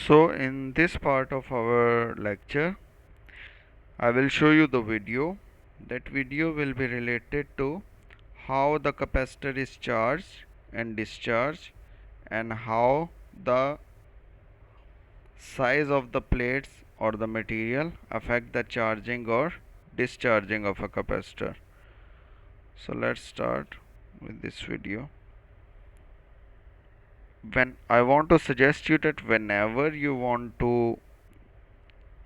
So in this part of our lecture, I will show you the video. That video will be related to how the capacitor is charged and discharged, and how the size of the plates or the material affect the charging or discharging of a capacitor. So let's start with this video. When I want to suggest you that whenever you want to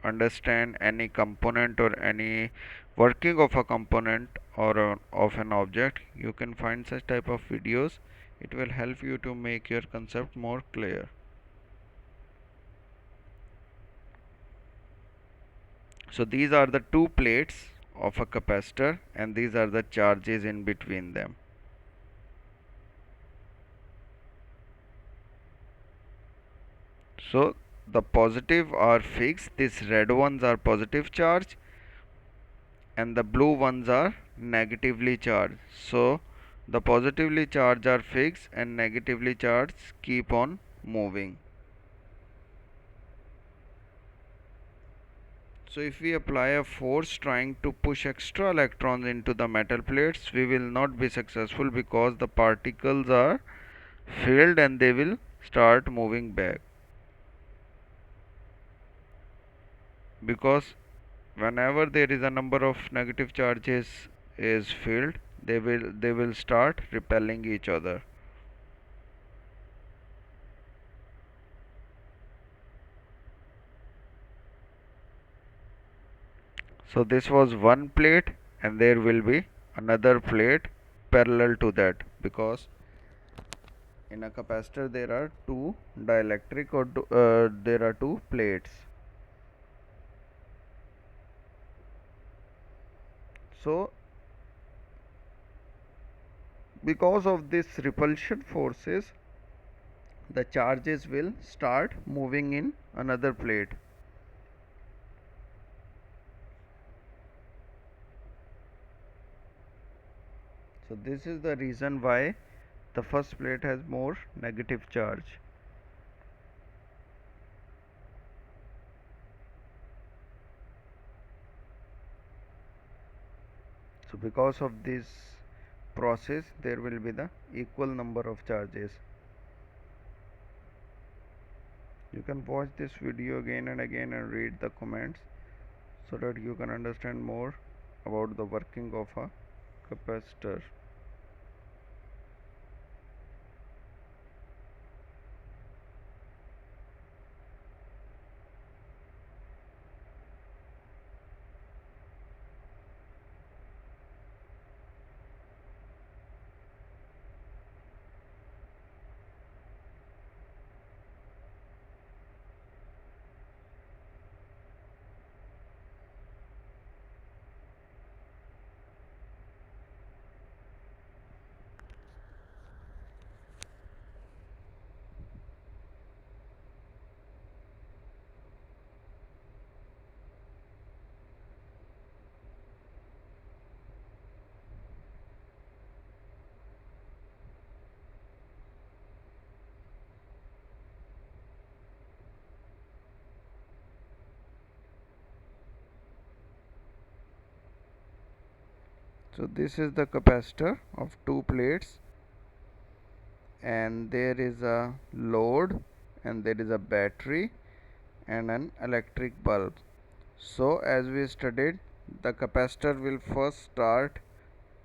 understand any component or any working of a component or of an object, you can find such type of videos. It will help you to make your concept more clear. So these are the two plates of a capacitor, and these are the charges in between them. So the positive are fixed, these red ones are positive charge and the blue ones are negatively charged. So the positively charged are fixed and negatively charged keep on moving. So if we apply a force trying to push extra electrons into the metal plates, we will not be successful because the particles are filled and they will start moving back. Because whenever there is a number of negative charges is filled, they will start repelling each other. So this was one plate, and there will be another plate parallel to that, because in a capacitor there are two dielectric or there are two plates. So because of this repulsion forces, the charges will start moving in another plate. So this is the reason why the first plate has more negative charge. So because of this process, there will be the equal number of charges. You can watch this video again and again and read the comments so that you can understand more about the working of a capacitor. So this is the capacitor of two plates, and there is a load, and there is a battery and an electric bulb. So as we studied, the capacitor will first start,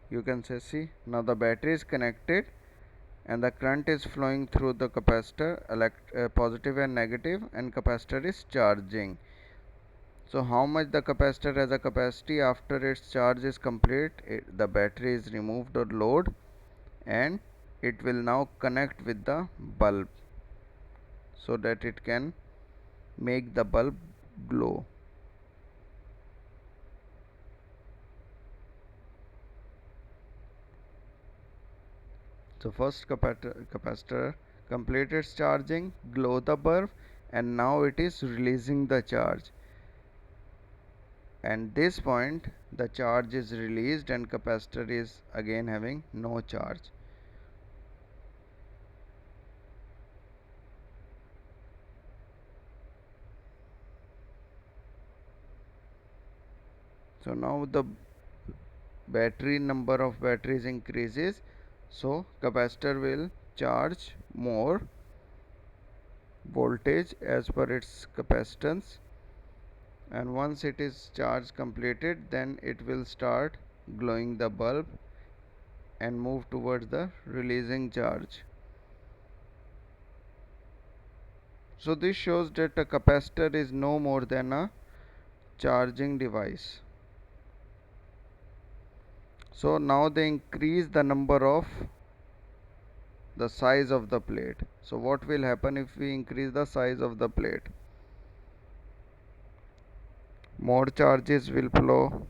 you can say, see, now the battery is connected and the current is flowing through the capacitor, positive and negative, and capacitor is charging. So how much the capacitor has a capacity after its charge is complete, the battery is removed or load, and it will now connect with the bulb so that it can make the bulb glow. So first capacitor completed its charging, glow the bulb, and now it is releasing the charge. And this point the charge is released and capacitor is again having no charge. So now the battery number of batteries increases, so capacitor will charge more voltage as per its capacitance, and once it is charge completed, then it will start glowing the bulb and move towards the releasing charge. So this shows that a capacitor is no more than a charging device. So now they increase the number of the size of the plate. So what will happen if we increase the size of the plate? More charges will flow.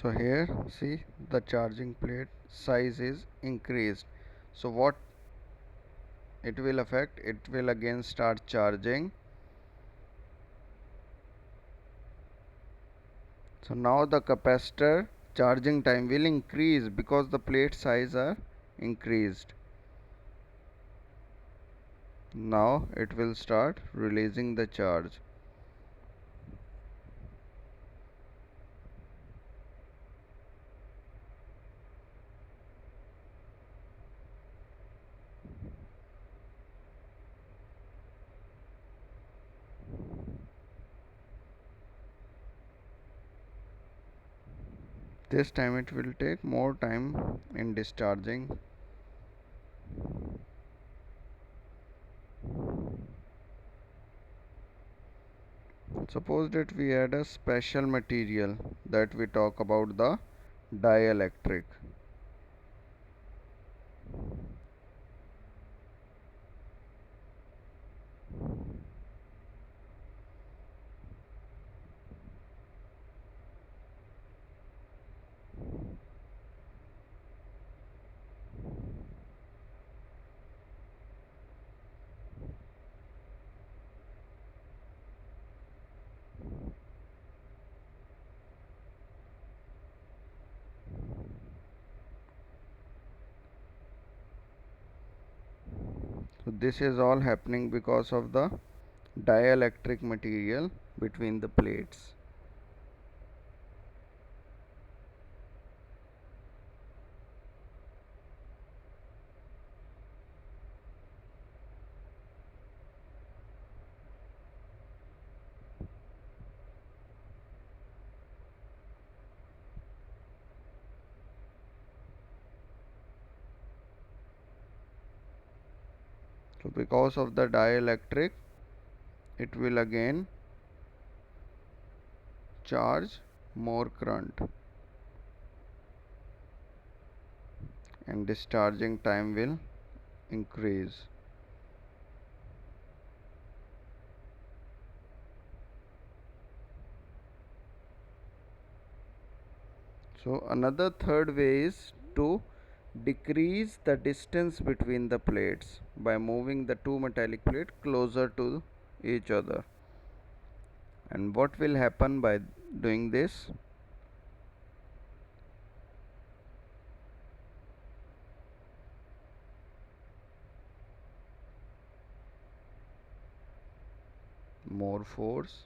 So here see the charging plate size is increased. So what it will affect? It will again start charging. So now the capacitor charging time will increase because the plate size are increased. Now it will start releasing the charge. This time it will take more time in discharging. Suppose that we add a special material that we talk about, the dielectric. So this is all happening because of the dielectric material between the plates. So because of the dielectric, it will again charge more current and discharging time will increase. So another third way is to decrease the distance between the plates by moving the two metallic plates closer to each other. And what will happen by doing this? More force.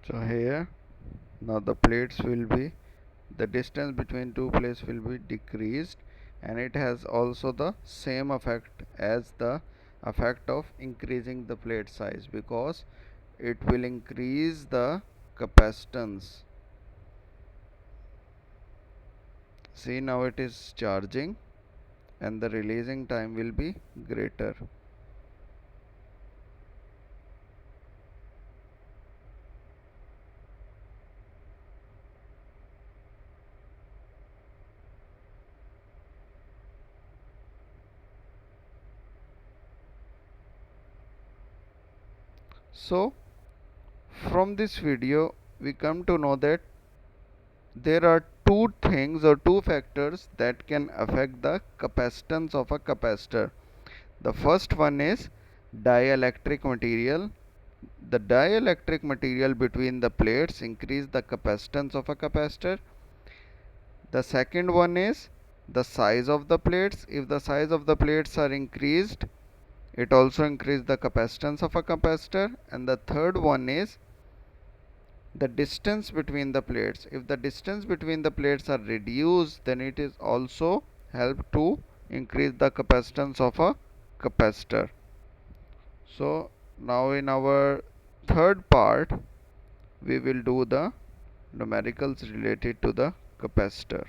So here now the plates will be, the distance between two plates will be decreased, and it has also the same effect as the effect of increasing the plate size, because it will increase the capacitance See, now it is charging and the releasing time will be greater. So from this video we come to know that there are two things or two factors that can affect the capacitance of a capacitor. The first one is dielectric material. The dielectric material between the plates increase the capacitance of a capacitor. The second one is the size of the plates. If the size of the plates are increased, it also increases the capacitance of a capacitor. And the third one is the distance between the plates. If the distance between the plates are reduced, then it is also help to increase the capacitance of a capacitor. So now in our third part we will do the numericals related to the capacitor.